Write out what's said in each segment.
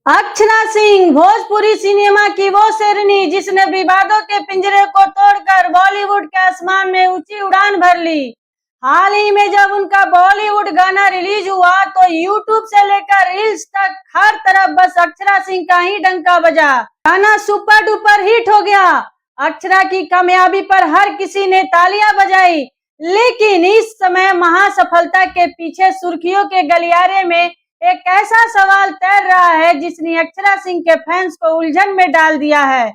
Akshara Singh Bhojpuri cinema की वो शेरनी जिसने विवादों के पिंजरे को तोड़कर बॉलीवुड के आसमान में ऊंची उड़ान भर ली। हाल ही में जब उनका बॉलीवुड गाना रिलीज हुआ तो यूट्यूब से लेकर रील्स तक हर तरफ बस अक्षरा सिंह का ही डंका बजा। गाना सुपर डुपर हिट हो गया। अक्षरा की कामयाबी पर हर किसी ने तालियां बजाई, लेकिन इस समय महासफलता के पीछे सुर्खियों के गलियारे में एक ऐसा सवाल तैर रहा है जिसने अक्षरा सिंह के फैंस को उलझन में डाल दिया है।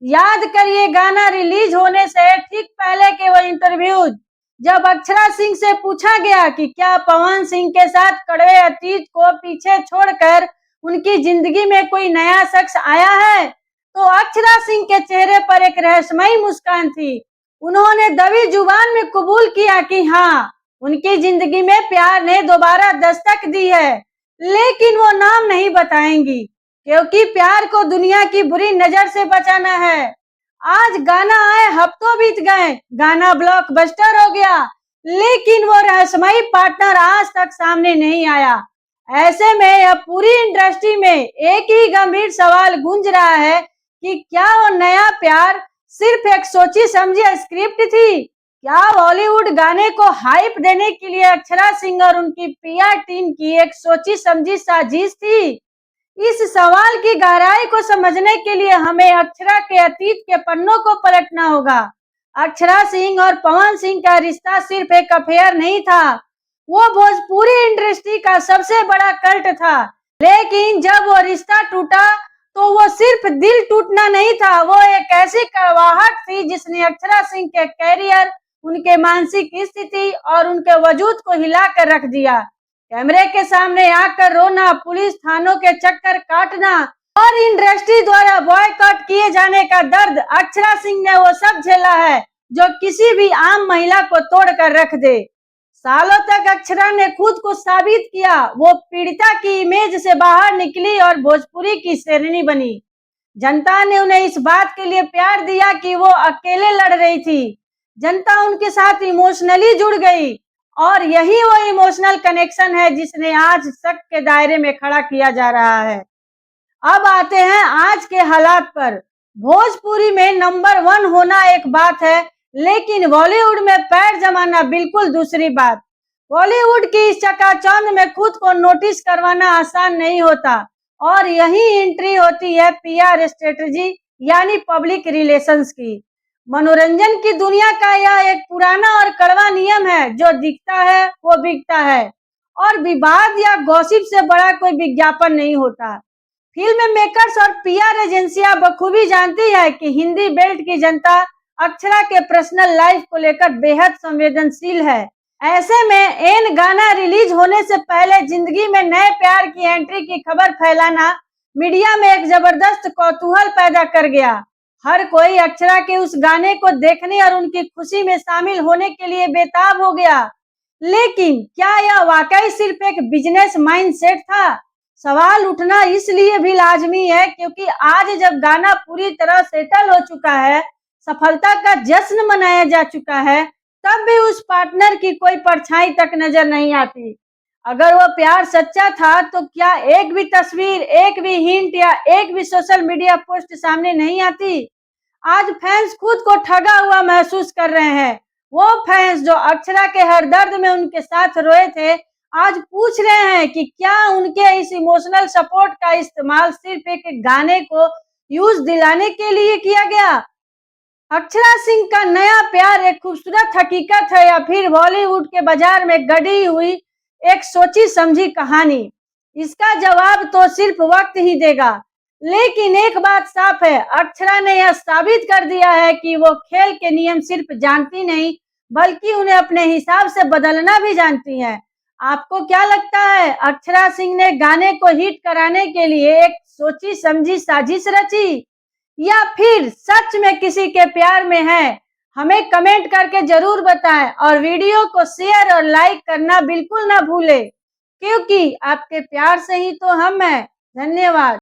याद करिए, गाना रिलीज होने से ठीक पहले के वो इंटरव्यूज जब अक्षरा सिंह से पूछा गया कि क्या पवन सिंह के साथ कड़वे अतीत को पीछे छोड़कर उनकी जिंदगी में कोई नया शख्स आया है, तो अक्षरा सिंह के चेहरे पर एक रहस्यमयी मुस्कान थी। उन्होंने दबी जुबान में कबूल किया कि हाँ, उनकी जिंदगी में प्यार ने दोबारा दस्तक दी है, लेकिन वो नाम नहीं बताएंगी क्योंकि प्यार को दुनिया की बुरी नजर से बचाना है। आज गाना आए हफ्तों बीत गए, गाना ब्लॉकबस्टर हो गया, लेकिन वो रहस्यमयी पार्टनर आज तक सामने नहीं आया। ऐसे में अब पूरी इंडस्ट्री में एक ही गंभीर सवाल गूंज रहा है कि क्या वो नया प्यार सिर्फ एक सोची समझी स्क्रिप्ट थी? क्या बॉलीवुड गाने को हाइप देने के लिए अक्षरा सिंह और उनकी पीआर टीम की एक सोची समझी साजिश थी? इस सवाल की गहराई को समझने के लिए हमें अक्षरा के अतीत के पन्नों को पलटना होगा। अक्षरा सिंह और पवन सिंह का रिश्ता सिर्फ एक अफेयर नहीं था, वो भोजपुरी इंडस्ट्री का सबसे बड़ा कल्ट था। लेकिन जब वो रिश्ता टूटा तो वो सिर्फ दिल टूटना नहीं था, वो एक ऐसी कड़वाहट थी जिसने अक्षरा सिंह के कैरियर, उनके मानसिक स्थिति और उनके वजूद को हिलाकर रख दिया। कैमरे के सामने आकर रोना, पुलिस थानों के चक्कर काटना और इंडस्ट्री द्वारा बॉयकॉट किए जाने का दर्द, अक्षरा सिंह ने वो सब झेला है जो किसी भी आम महिला को तोड़ कर रख दे। सालों तक अक्षरा ने खुद को साबित किया, वो पीड़िता की इमेज से बाहर निकली और भोजपुरी की शेरनी बनी। जनता ने उन्हें इस बात के लिए प्यार दिया कि वो अकेले लड़ रही थी। जनता उनके साथ इमोशनली जुड़ गई और यही वो इमोशनल कनेक्शन है जिसने आज शक के दायरे में खड़ा किया जा रहा है। अब आते हैं आज के हालात पर। भोजपुरी में नंबर 1 होना एक बात है, लेकिन बॉलीवुड में पैर जमाना बिल्कुल दूसरी बात। बॉलीवुड की इस चकाचौंध में खुद को नोटिस करवाना आसान नहीं होता और यही एंट्री होती है पीआर स्ट्रेटजी यानी पब्लिक रिलेशंस की। मनोरंजन की दुनिया का यह एक पुराना और कड़वा नियम है, जो दिखता है वो बिकता है और विवाद या गॉसिप से बड़ा कोई विज्ञापन नहीं होता। फिल्म मेकर्स और पीआर एजेंसियां बखूबी जानती है कि हिंदी बेल्ट की जनता अक्षरा के पर्सनल लाइफ को लेकर बेहद संवेदनशील है। ऐसे में एन गाना रिलीज होने से पहले जिंदगी में नए प्यार की एंट्री की खबर फैलाना मीडिया में एक जबरदस्त कौतूहल पैदा कर गया। हर कोई अक्षरा के उस गाने को देखने और उनकी खुशी में शामिल होने के लिए बेताब हो गया। लेकिन क्या यह वाकई सिर्फ एक बिजनेस माइंडसेट था? सवाल उठना इसलिए भी लाजमी है क्योंकि आज जब गाना पूरी तरह सेटल हो चुका है, सफलता का जश्न मनाया जा चुका है, तब भी उस पार्टनर की कोई परछाई तक नजर नहीं आती। अगर वो प्यार सच्चा था तो क्या एक भी तस्वीर, एक भी हिंट या एक भी सोशल मीडिया पोस्ट सामने नहीं आती? आज फैंस खुद को ठगा हुआ महसूस कर रहे हैं। वो फैंस जो अक्षरा के हर दर्द में उनके साथ रोए थे, आज पूछ रहे हैं कि क्या उनके इस इमोशनल सपोर्ट का इस्तेमाल सिर्फ एक गाने को यूज दिलाने के लिए किया गया। अक्षरा सिंह का नया प्यार एक खूबसूरत हकीकत है या फिर बॉलीवुड के बाजार में गढ़ी हुई एक सोची समझी कहानी? इसका जवाब तो सिर्फ वक्त ही देगा। लेकिन एक बात साफ है, अक्षरा ने यह साबित कर दिया है कि वो खेल के नियम सिर्फ जानती नहीं बल्कि उन्हें अपने हिसाब से बदलना भी जानती है। आपको क्या लगता है, अक्षरा सिंह ने गाने को हिट कराने के लिए एक सोची समझी साजिश रची या फिर सच में किसी के प्यार में है? हमें कमेंट करके जरूर बताएं और वीडियो को शेयर और लाइक करना बिल्कुल ना भूलें, क्योंकि आपके प्यार से ही तो हम हैं। धन्यवाद।